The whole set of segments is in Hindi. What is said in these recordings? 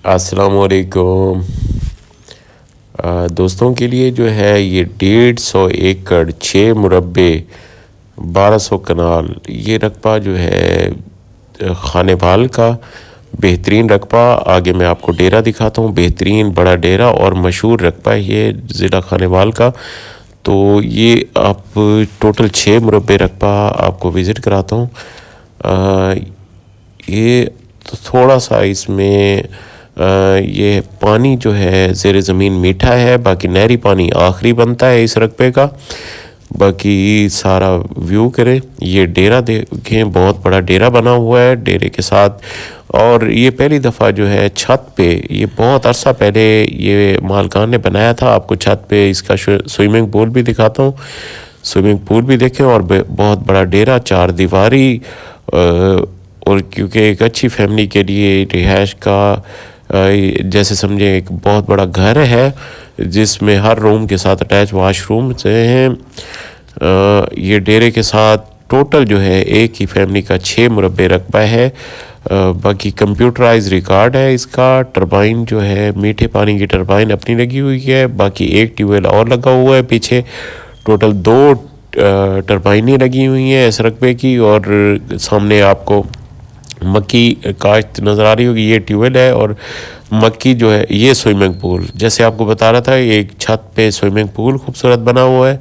अस्सलामुअलैकुम। दोस्तों के लिए जो है ये 150 एकड़ 6 मुरब्बे 1200 कनाल ये रकबा जो है खानेवाल का बेहतरीन रकबा। आगे मैं आपको डेरा दिखाता हूँ, बेहतरीन बड़ा डेरा और मशहूर रकबा है ये ज़िला खानेवाल का। तो ये आप टोटल 6 मुरब्बे रकबा आपको विज़िट कराता हूँ। ये तो थोड़ा सा इसमें ये पानी जो है ज़ेर ज़मीन मीठा है, बाकी नहरी पानी आखिरी बनता है इस रकबे का। बाकी सारा व्यू करें, ये डेरा देखें, बहुत बड़ा डेरा बना हुआ है डेरे के साथ। और ये पहली दफ़ा जो है छत पे, ये बहुत अरसा पहले ये मालकान ने बनाया था। आपको छत पे इसका स्विमिंग पूल भी दिखाता हूँ, स्विमिंग पूल भी देखें। और बहुत बड़ा डेरा 4 दीवारी, और क्योंकि एक अच्छी फैमिली के लिए रिहाइश का जैसे समझे एक बहुत बड़ा घर है जिसमें हर रूम के साथ अटैच वाशरूम से हैं। ये डेरे के साथ टोटल जो है एक ही फैमिली का 6 मुरब्बे रकबा है। बाकी कंप्यूटराइज रिकॉर्ड है इसका। टरबाइन जो है मीठे पानी की टरबाइन अपनी लगी हुई है, बाकी एक ट्यूबवेल और लगा हुआ है पीछे। टोटल 2 टरबाइनें लगी हुई हैं इस रकबे की। और सामने आपको मक्की काश्त नज़र आ रही होगी, ये ट्यूबवेल है। और मक्की जो है ये स्विमिंग पूल, जैसे आपको बता रहा था, एक छत पे स्विमिंग पूल खूबसूरत बना हुआ है।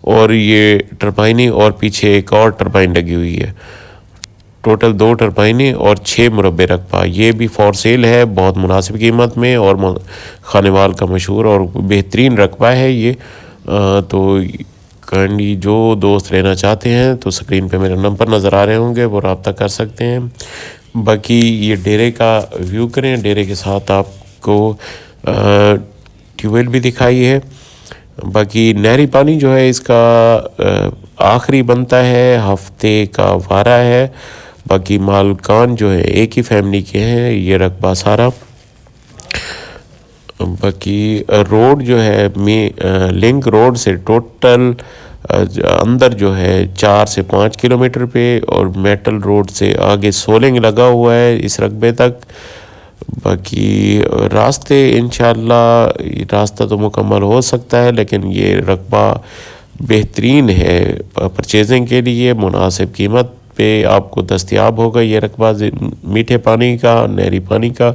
और ये टरबाइनें और पीछे एक और टरबाइन लगी हुई है। टोटल 2 टरबाइनें और 6 मुरब्बे रकबा। ये भी फॉर सेल है बहुत मुनासिब कीमत में, और खानेवाल का मशहूर और बेहतरीन रकबा है ये। तो काइंडली जो दोस्त लेना चाहते हैं तो स्क्रीन पे मेरे नंबर नज़र आ रहे होंगे, वो रब्ता कर सकते हैं। बाकी ये डेरे का व्यू करें, डेरे के साथ आपको ट्यूबवेल भी दिखाई है। बाकी नहरी पानी जो है इसका आखिरी बनता है, हफ्ते का वारा है। बाकी मालकान जो है एक ही फैमिली के हैं, ये रकबा सारा। बाकी रोड जो है लिंक रोड से टोटल अंदर जो है 4 से 5 किलोमीटर पे, और मेटल रोड से आगे सोलिंग लगा हुआ है इस रकबे तक। बाकी रास्ते इंशाल्लाह रास्ता तो मुकम्मल हो सकता है, लेकिन ये रकबा बेहतरीन है परचेजिंग के लिए। मुनासिब कीमत पे आपको दस्तयाब होगा ये रकबा मीठे पानी का, नहरी पानी का।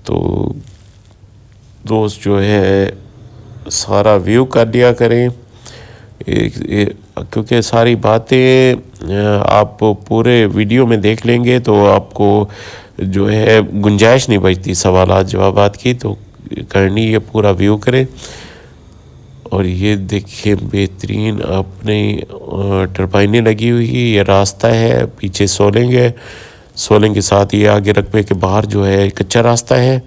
तो दोस्त जो है सारा व्यू कर लिया करें, क्योंकि सारी बातें आप पूरे वीडियो में देख लेंगे तो आपको जो है गुंजाइश नहीं बचती सवालात जवाबात की। तो करनी ये पूरा व्यू करें। और ये देखिए बेहतरीन अपने टरबाइनें लगी हुई है, ये रास्ता है, पीछे सोलिंग है। सोलिंग के साथ ये आगे रकबे के बाहर जो है कच्चा रास्ता है।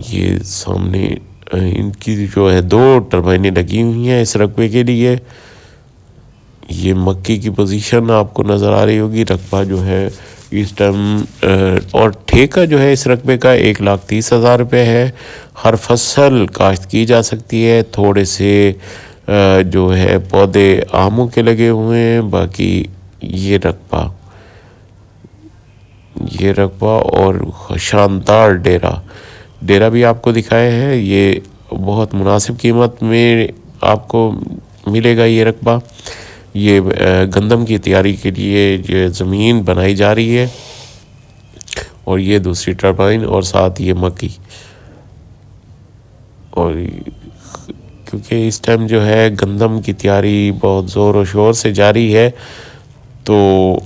ये सामने इनकी जो है 2 टरबाइनें लगी हुई हैं इस रकबे के लिए। ये मक्की की पोजीशन आपको नज़र आ रही होगी। रकबा जो है इस टाइम और ठेका जो है इस रकबे का 1,30,000 रुपये है। हर फसल काश्त की जा सकती है। थोड़े से जो है पौधे आमों के लगे हुए हैं। बाकी ये रकबा और शानदार डेरा भी आपको दिखाए हैं। ये बहुत मुनासिब कीमत में आपको मिलेगा ये रकबा। ये गंदम की तैयारी के लिए ये ज़मीन बनाई जा रही है। और ये दूसरी टरबाइन और साथ ये मक्की। और क्योंकि इस टाइम जो है गंदम की तैयारी बहुत ज़ोर और शोर से जारी है, तो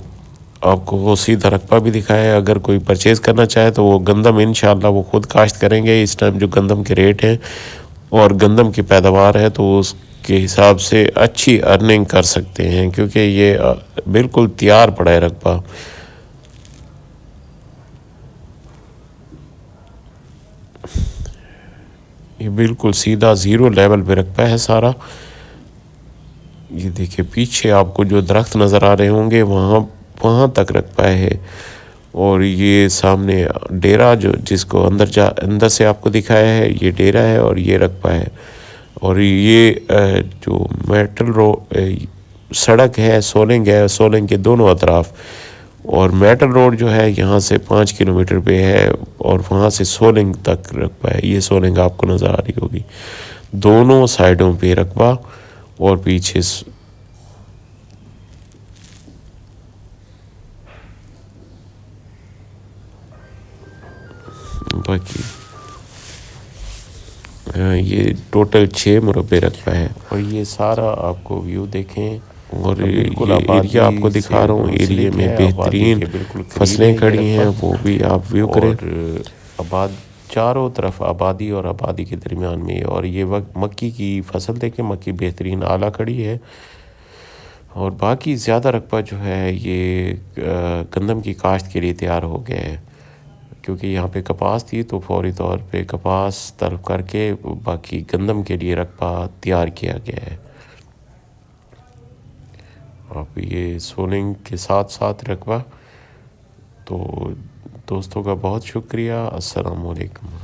आपको वो सीधा रकबा भी दिखाया है। अगर कोई परचेज़ करना चाहे तो वो गंदम इंशाल्लाह वो खुद काश्त करेंगे। इस टाइम जो गंदम के रेट हैं और गंदम की पैदावार है, तो उसके हिसाब से अच्छी अर्निंग कर सकते हैं, क्योंकि ये बिल्कुल तैयार पड़ा है रकबा। ये बिल्कुल सीधा 0 लेवल पे रकबा है सारा। ये देखिए पीछे आपको जो दरख्त नज़र आ रहे होंगे वहाँ तक रकबा है। और ये सामने डेरा जो जिसको अंदर से आपको दिखाया है, ये डेरा है और ये रकबा है। और ये जो मेटल सड़क है, सोलिंग है, सोलिंग के दोनों अतराफ और मेटल रोड जो है यहाँ से 5 किलोमीटर पे है और वहाँ से सोलिंग तक रकबा है। ये सोलिंग आपको नज़र आ रही होगी, दोनों साइडों पे रकबा और पीछे बाकी ये टोटल 6 मुरब्बे रकबा है। और ये सारा आपको व्यू देखें और ये एरिया आपको दिखा रहा हूँ, एरिया में बेहतरीन फसलें खड़ी हैं, वो भी आप व्यू करें। आबाद चारों तरफ आबादी और आबादी के दरमियान में, और ये वक्त मक्की की फसल देखें, मक्की बेहतरीन आला खड़ी है। और बाकी ज़्यादा रकबा जो है ये गंदम की काश्त के लिए तैयार हो गया है, क्योंकि यहाँ पे कपास थी तो फौरी तौर पे कपास तलब करके बाकी गंदम के लिए रकबा तैयार किया गया है। आप ये सोलिंग के साथ साथ रकबा। तो दोस्तों का बहुत शुक्रिया। अस्सलाम वालेकुम।